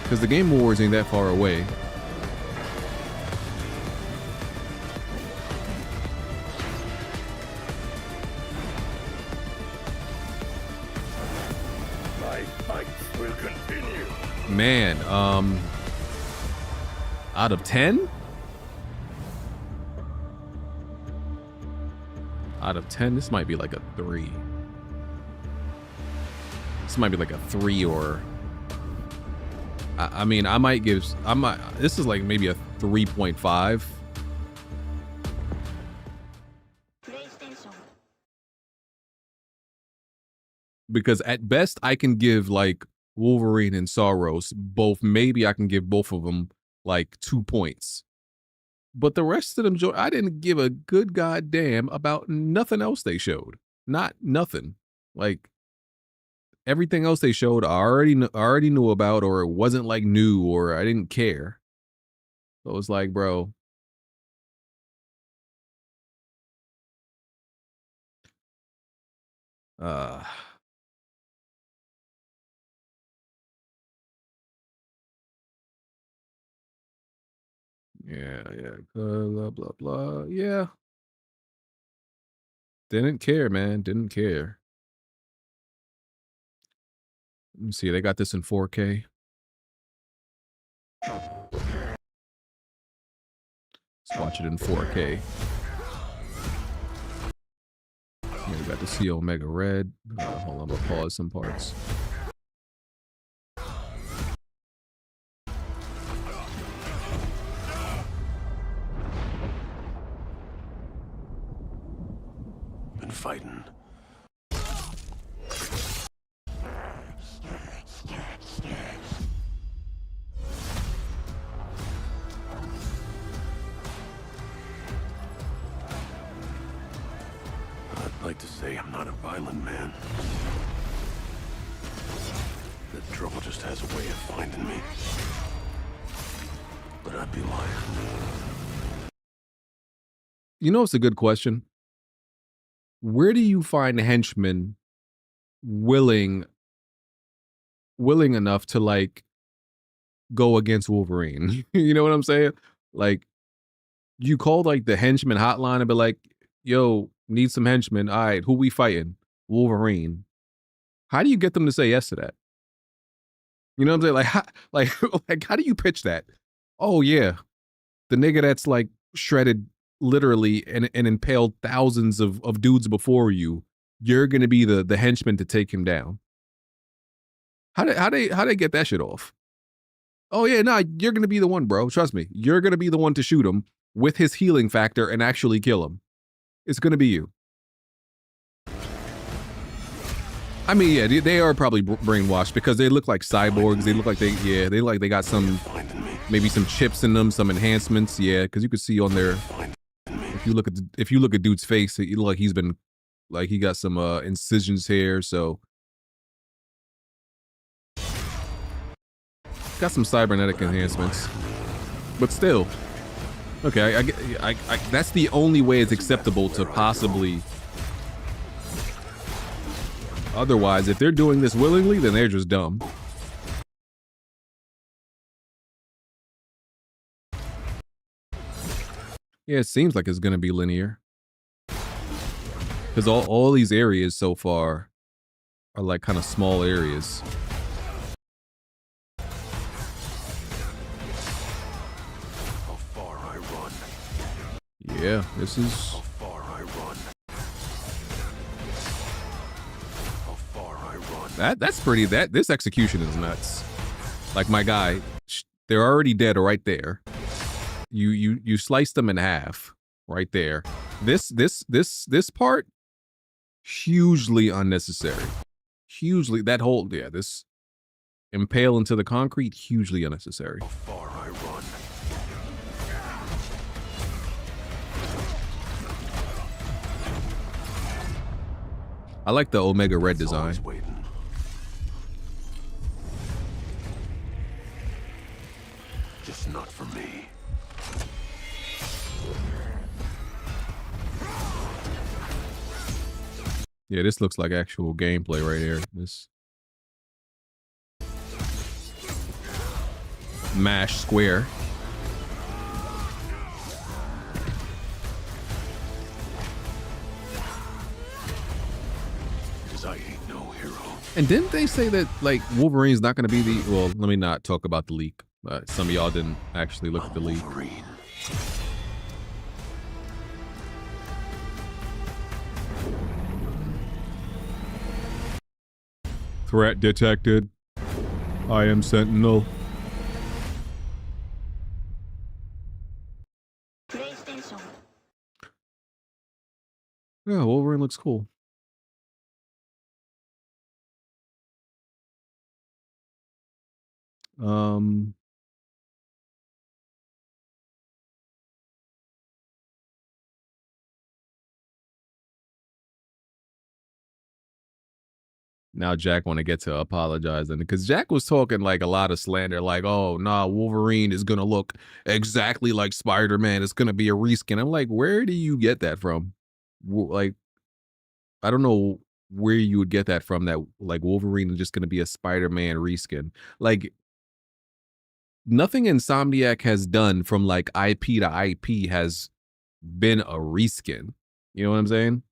because the Game Awards ain't that far away. Will continue. Man, out of 10? Out of 10, this might be like a 3. This might be like a 3 or. I mean, I might give. This is like maybe a 3.5. Because at best I can give like Wolverine and Soros both. Maybe I can give both of them like 2 points. But the rest of them, I didn't give a good goddamn about nothing else they showed. Not nothing. Like everything else they showed, I already knew about, or it wasn't like new, or I didn't care. So it was like, bro. Yeah, blah, blah, blah. Yeah. Didn't care, man. Didn't care. Let me see. They got this in 4K. Let's watch it in 4K. Yeah, we got to see Omega Red. Hold on, I'm gonna pause some parts. Been fighting. I'd like to say I'm not a violent man. That trouble just has a way of finding me. But I'd be lying. You know, it's a good question. Where do you find henchmen willing enough to like go against Wolverine? You know what I'm saying? Like, you call like the henchman hotline and be like, yo, need some henchmen. All right, who we fighting? Wolverine. How do you get them to say yes to that? You know what I'm saying? Like how do you pitch that? Oh yeah, the nigga that's like shredded literally and impaled thousands of dudes before you. You're gonna be the henchman to take him down. How they get that shit off? Oh yeah, nah, you're gonna be the one, bro. Trust me, you're gonna be the one to shoot him with his healing factor and actually kill him. It's gonna be you. I mean, yeah, they are probably brainwashed because they look like cyborgs. They look like they got some, maybe some chips in them, some enhancements. Yeah, because you could see on their, if you look at dude's face, it look like he's been, like he got some incisions here. So got some cybernetic enhancements, but still, okay. I that's the only way it's acceptable to possibly. Otherwise, if they're doing this willingly, then they're just dumb. Yeah, it seems like it's gonna be linear. Because all these areas so far are like kind of small areas. How far I run. Yeah, this is. How far I run. That's pretty. This execution is nuts. Like my guy, they're already dead right there. You sliced them in half right there. This part hugely unnecessary. Hugely this impale into the concrete, hugely unnecessary. How far I run. I like the Omega Red design. Just not for me. Yeah, this looks like actual gameplay right here. This mash square. Because I ain't no hero. And didn't they say that like Wolverine's not going to be the? Well, let me not talk about the leak. Some of y'all didn't actually look at the leak. Wolverine. Threat detected. I am Sentinel. PlayStation. Yeah, Wolverine looks cool. Now Jack want to get to apologizing because Jack was talking like a lot of slander, like, "Oh, nah, Wolverine is gonna look exactly like Spider-Man. It's gonna be a reskin." I'm like, where do you get that from? Like, I don't know where you would get that from. That like Wolverine is just gonna be a Spider-Man reskin. Like, nothing Insomniac has done from like IP to IP has been a reskin. You know what I'm saying?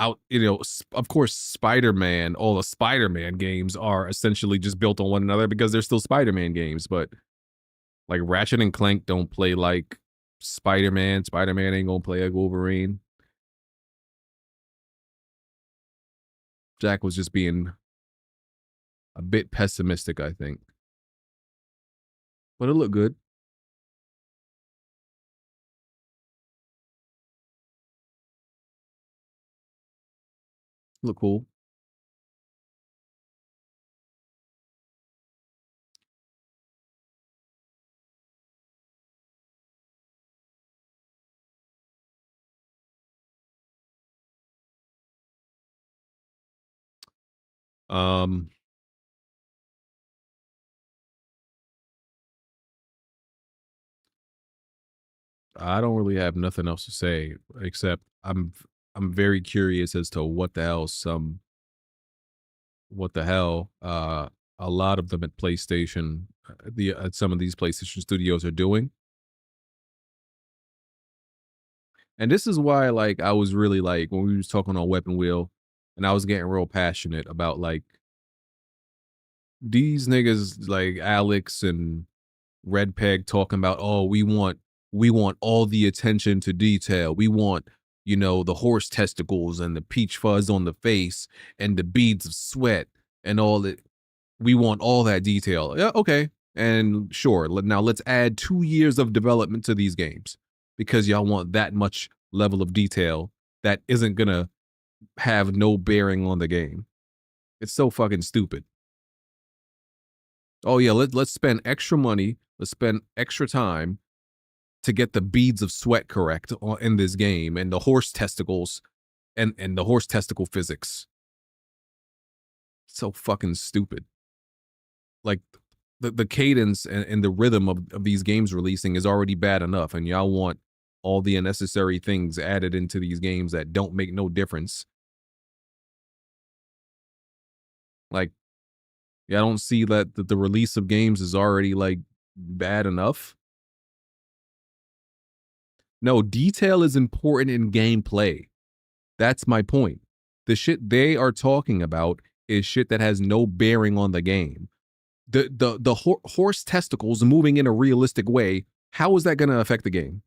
Of course, Spider-Man, all the Spider-Man games are essentially just built on one another because they're still Spider-Man games, but like Ratchet and Clank don't play like Spider-Man. Spider-Man ain't gonna play like Wolverine. Jack was just being a bit pessimistic, I think. But it looked good. Look cool. I don't really have nothing else to say except I'm very curious as to what the hell a lot of them at PlayStation some of these PlayStation studios are doing. And this is why like I was really like when we was talking on Weapon Wheel and I was getting real passionate about like these niggas like Alex and Red Peg talking about, oh, we want all the attention to detail. We want, the horse testicles and the peach fuzz on the face and the beads of sweat and all that. We want all that detail. Yeah, okay. And sure, now let's add 2 years of development to these games because y'all want that much level of detail that isn't gonna have no bearing on the game. It's so fucking stupid. Oh yeah, let's spend extra money, let's spend extra time to get the beads of sweat correct in this game and the horse testicles and the horse testicle physics. So fucking stupid. Like the cadence and the rhythm of these games releasing is already bad enough, and y'all want all the unnecessary things added into these games that don't make no difference. Like, yeah, I don't see that the release of games is already like bad enough. No, detail is important in gameplay. That's my point. The shit they are talking about is shit that has no bearing on the game. The horse testicles moving in a realistic way, how is that going to affect the game?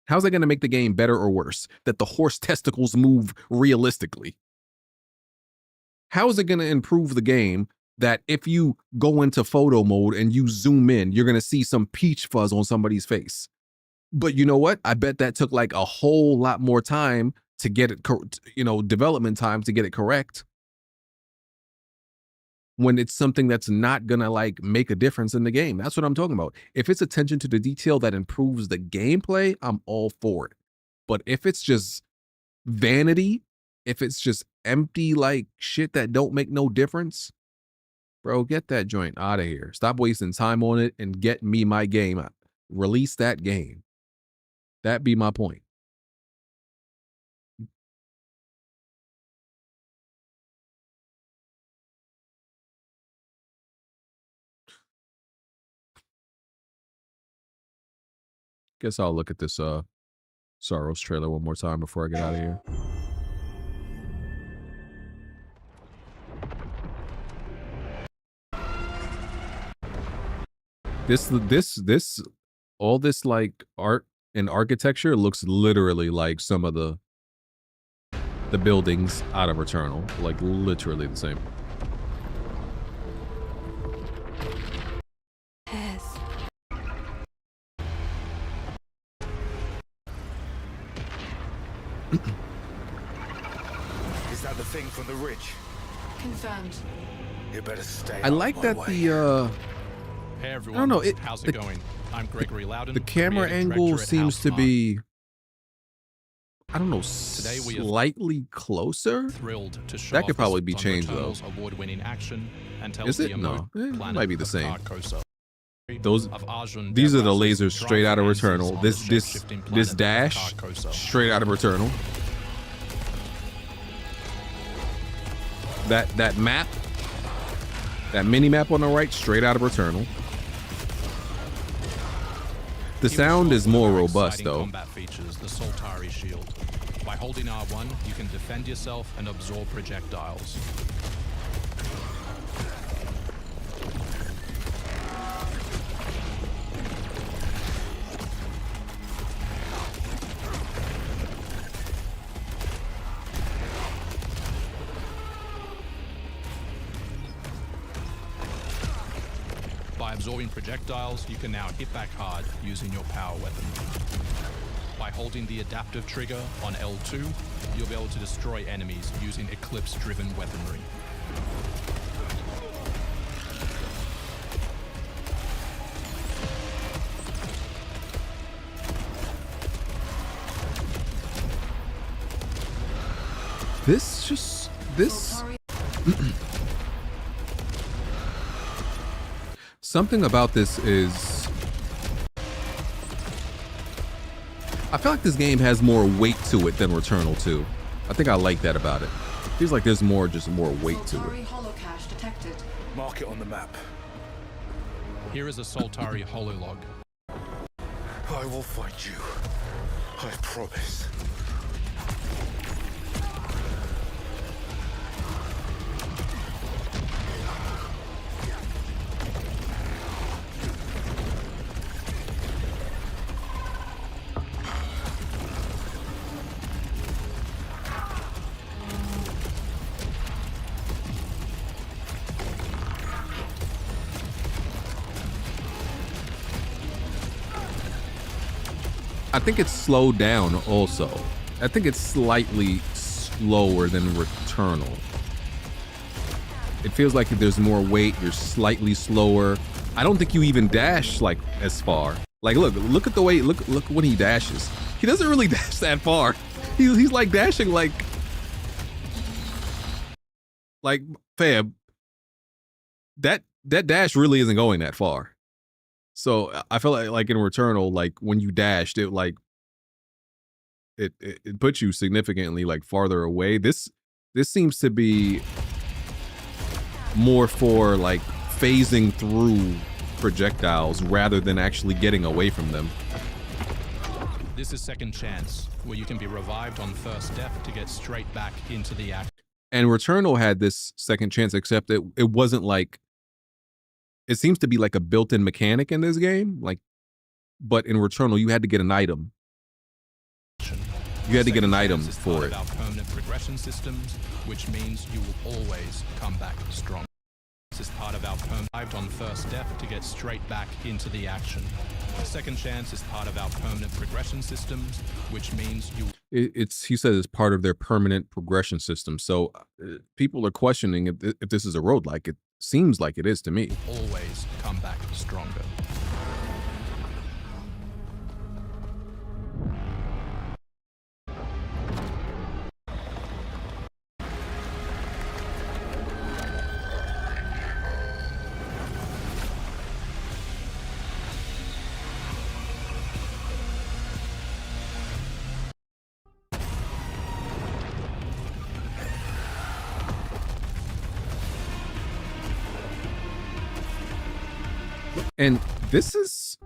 How's that going to make the game better or worse? That the horse testicles move realistically? How is it going to improve the game that if you go into photo mode and you zoom in, you're going to see some peach fuzz on somebody's face? But you know what? I bet that took like a whole lot more time to get it, development time to get it correct. When it's something that's not gonna like make a difference in the game. That's what I'm talking about. If it's attention to the detail that improves the gameplay, I'm all for it. But if it's just vanity, if it's just empty like shit that don't make no difference, bro, get that joint out of here. Stop wasting time on it and get me my game out. Release that game. That be my point. Guess I'll look at this Sorrows trailer one more time before I get out of here. All this like art and architecture looks literally like some of the the buildings out of Returnal, like literally the same. Is that the thing from the ridge? Confirmed. You better stay. I like that the Hey everyone, I don't know, how's it going? I'm Gregory Loudon. the camera creative angle director at seems to Housemarque. be, I don't know, Today we are slightly closer. Thrilled to show That could off probably this be changed though. Returnal's award-winning action and tells Is the it? No, it planet might be the of same. Carcosa. Those, Of Arjun these are the Devraz's lasers straight out of drive Returnal. on This the this shape-shifting this planet of dash Carcosa. straight out of Returnal. That map, that mini map on the right, straight out of Returnal. The sound is more robust though. Combat features the Soltari shield. By holding R1, you can defend yourself and absorb projectiles. By absorbing projectiles, you can now hit back hard using your power weapon. By holding the adaptive trigger on L2, you'll be able to destroy enemies using Eclipse-driven weaponry. This something about this is, I feel like this game has more weight to it than Returnal 2. I think I like that about it. Feels like there's more weight to it. Holocache detected. Mark it on the map. Here is a Soltari hololog. I will find you. I promise. I think it's slowed down also. I think it's slightly slower than Returnal. It feels like if there's more weight, you're slightly slower. I don't think you even dash like as far. Like look at the way, look when he dashes. He doesn't really dash that far. He's like dashing like fam. That dash really isn't going that far. So I feel like in Returnal, like when you dashed, it like it puts you significantly like farther away. This seems to be more for like phasing through projectiles rather than actually getting away from them. This is Second Chance, where you can be revived on first death to get straight back into the act. And Returnal had this second chance, except it wasn't like, it seems to be like a built-in mechanic in this game, like, but in Returnal you had to get an item. You had to get an item for it. About permanent progression systems, which means you will always come back strong. This is part of our permanent on first death to get straight back into the action. Second Chance is part of our permanent progression systems, which means you. He says it's part of their permanent progression system. So people are questioning if this is a roguelike. It seems like it is to me. Always come back stronger. And this is,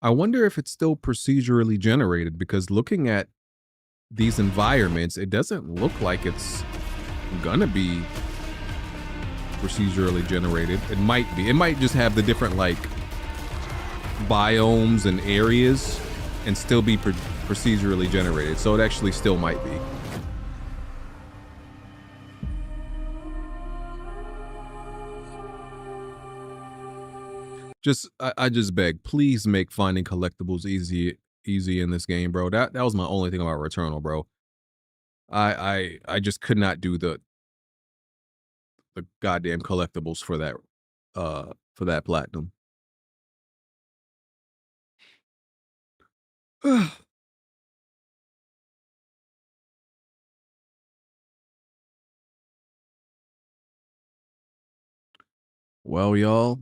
I wonder if it's still procedurally generated, because looking at these environments, it doesn't look like it's gonna be procedurally generated. It might be. It might just have the different like biomes and areas and still be procedurally generated. So it actually still might be. I just beg, please make finding collectibles easy in this game, bro. That was my only thing about Returnal, bro. I just could not do the goddamn collectibles for that platinum. Well, y'all,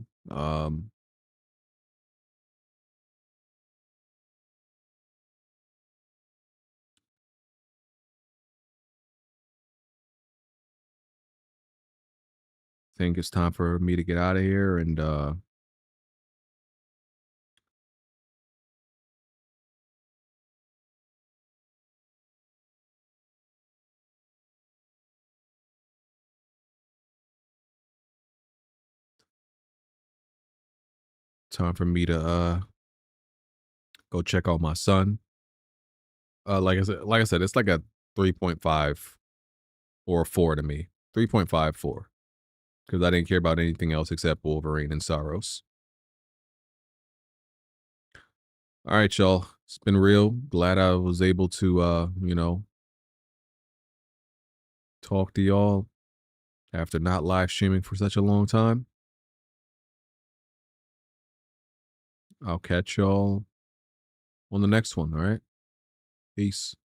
think it's time for me to get out of here and time for me to go check out my son. Like I said, it's like a 3.5 or a 4 to me. 3.5, 4. Because I didn't care about anything else except Wolverine and Saros. All right, y'all. It's been real. Glad I was able to talk to y'all after not live streaming for such a long time. I'll catch y'all on the next one, all right? Peace.